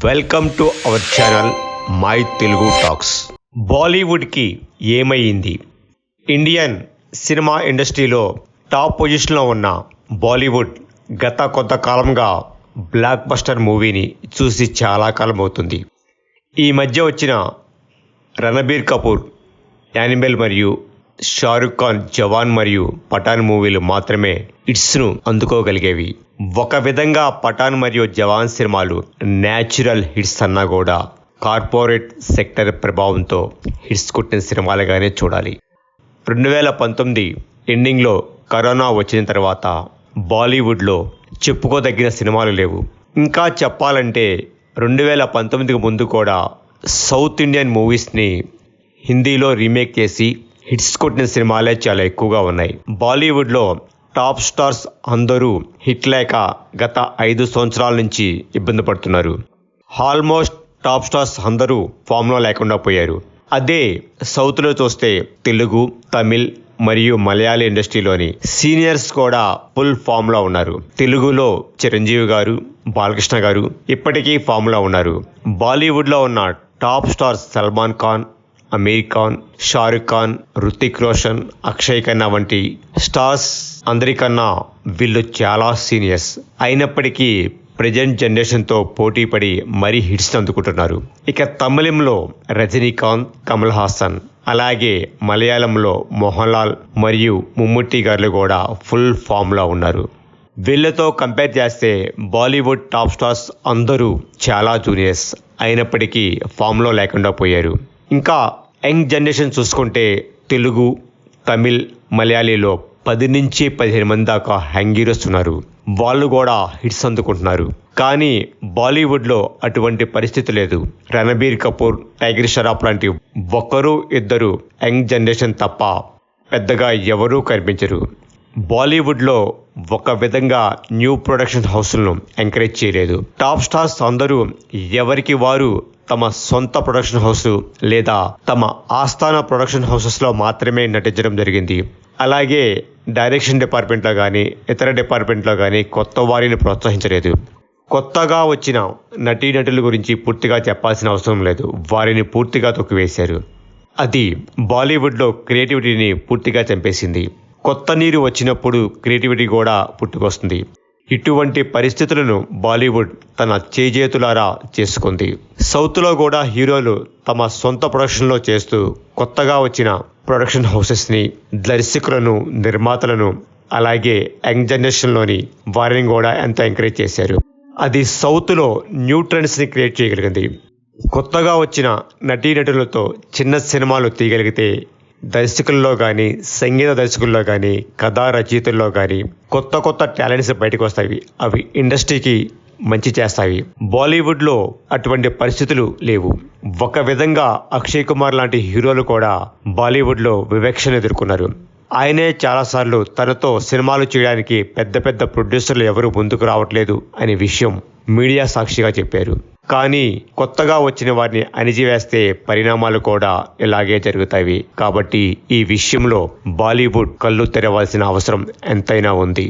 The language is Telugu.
Welcome to our channel my Telugu talks. బాలీవుడ్కి ఏమైంది? ఇండియన్ సినిమా ఇండస్ట్రీలో టాప్ పొజిషన్లో ఉన్న బాలీవుడ్ గత కొంతకాలంగా బ్లాక్ బస్టర్ మూవీని చూసి చాలా కాలం అవుతుంది. ఈ మధ్య వచ్చిన రణబీర్ కపూర్ యానిమల్ మరియు షారుఖ్ ఖాన్ జవాన్ మరియు పఠాన్ మూవీలు మాత్రమే హిట్స్ను అందుకోగలిగేవి. ఒక విధంగా పఠాన్ మరియు జవాన్ సినిమాలు న్యాచురల్ హిట్స్ అన్నా కూడా కార్పొరేట్ సెక్టర్ ప్రభావంతో హిట్స్ కొట్టిన సినిమాలుగానే చూడాలి. 2019 ఎండింగ్లో కరోనా వచ్చిన తర్వాత బాలీవుడ్లో చెప్పుకోదగిన సినిమాలు లేవు. ఇంకా చెప్పాలంటే 2019కి ముందు కూడా సౌత్ ఇండియన్ మూవీస్ని హిందీలో రీమేక్ చేసి హిట్స్ కొట్టిన సినిమాలే చాలా ఎక్కువగా ఉన్నాయి. బాలీవుడ్లో టాప్ స్టార్స్ అందరూ హిట్ లేక గత 5 సంవత్సరాల నుంచి ఇబ్బంది పడుతున్నారు. ఆల్మోస్ట్ టాప్ స్టార్స్ అందరూ ఫామ్లో లేకుండా పోయారు. అదే సౌత్లో చూస్తే తెలుగు, తమిళ్ మరియు మలయాళీ ఇండస్ట్రీలోని సీనియర్స్ కూడా ఫుల్ ఫామ్లో ఉన్నారు. తెలుగులో చిరంజీవి గారు, బాలకృష్ణ గారు ఇప్పటికీ ఫామ్లో ఉన్నారు. బాలీవుడ్లో ఉన్న టాప్ స్టార్స్ సల్మాన్ ఖాన్, అమీర్ ఖాన్, షారుఖ్ ఖాన్, రుతిక్ రోషన్, అక్షయ్ ఖన్నా వంటి స్టార్స్ అందరికన్నా వీళ్ళు చాలా సీనియర్స్. అయినప్పటికీ ప్రజెంట్ జనరేషన్తో పోటీ పడి మరీ హిట్స్ అందుకుంటున్నారు. ఇక తమిళంలో రజనీకాంత్, కమల్ హాసన్, అలాగే మలయాళంలో మోహన్ లాల్ మరియు మమ్ముట్టి గారు కూడా ఫుల్ ఫామ్లో ఉన్నారు. వీళ్ళతో కంపేర్ చేస్తే బాలీవుడ్ టాప్ స్టార్స్ అందరూ చాలా జూనియర్స్ అయినప్పటికీ ఫామ్లో లేకుండా పోయారు. ఇంకా యంగ్ జనరేషన్ చూసుకుంటే తెలుగు, తమిళ్, మలయాళీలో 10 నుంచి 15 మంది దాకా యంగ్ హీరోస్ ఉన్నారు. వాళ్ళు కూడా హిట్స్ అందుకుంటున్నారు. కానీ బాలీవుడ్లో అటువంటి పరిస్థితి లేదు. రణబీర్ కపూర్, టైగర్ షరాఫ్ లాంటి ఒకరు ఇద్దరు యంగ్ జనరేషన్ తప్ప పెద్దగా ఎవరూ కనిపించరు. బాలీవుడ్లో ఒక విధంగా న్యూ ప్రొడక్షన్ హౌస్లను ఎంకరేజ్ చేయలేదు. టాప్ స్టార్స్ అందరూ ఎవరికి వారు తమ సొంత ప్రొడక్షన్ హౌస్ లేదా తమ ఆస్థాన ప్రొడక్షన్ హౌసెస్లో మాత్రమే నటించడం జరిగింది. అలాగే డైరెక్షన్ డిపార్ట్మెంట్లో కానీ ఇతర డిపార్ట్మెంట్లో కానీ కొత్త వారిని ప్రోత్సహించలేదు. కొత్తగా వచ్చిన నటీనటుల గురించి పూర్తిగా చెప్పాల్సిన అవసరం లేదు. వారిని పూర్తిగా తొక్కివేశారు. అది బాలీవుడ్లో క్రియేటివిటీని పూర్తిగా చంపేసింది. కొత్త నీరు వచ్చినప్పుడు క్రియేటివిటీ కూడా పుట్టుకొస్తుంది. ఇటువంటి పరిస్థితులను బాలీవుడ్ తన చేజేతులారా చేసుకుంది. సౌత్లో కూడా హీరోలు తమ సొంత ప్రొడక్షన్లో చేస్తూ కొత్తగా వచ్చిన ప్రొడక్షన్ హౌసెస్ని, దర్శకులను, నిర్మాతలను అలాగే యంగ్ జనరేషన్లోని వారిని కూడా ఎంతో ఎంకరేజ్ చేశారు. అది సౌత్లో న్యూ ట్రెండ్స్ని క్రియేట్ చేయగలిగింది. కొత్తగా వచ్చిన నటీనటులతో చిన్న సినిమాలు తీయగలిగితే దర్శకుల్లో కానీ, సంగీత దర్శకుల్లో కానీ, కథా రచయితల్లో కానీ కొత్త టాలెంట్స్ బయటకు వస్తాయి. అవి ఇండస్ట్రీకి మంచి చేస్తాయి. బాలీవుడ్లో అటువంటి పరిస్థితులు లేవు. ఒక విధంగా అక్షయ్ కుమార్ లాంటి హీరోలు కూడా బాలీవుడ్లో వివక్షను ఎదుర్కొన్నారు. ఆయనే చాలాసార్లు తనతో సినిమాలు చేయడానికి పెద్ద ప్రొడ్యూసర్లు ఎవరు ముందుకు రావట్లేదు అనే విషయం మీడియా సాక్షిగా చెప్పారు. కానీ కొత్తగా వచ్చిన వారిని అణిచివేస్తే పరిణామాలు కూడా ఇలాగే జరుగుతాయి. కాబట్టి ఈ విషయంలో బాలీవుడ్ కళ్ళు తెరవాల్సిన అవసరం ఎంతైనా ఉంది.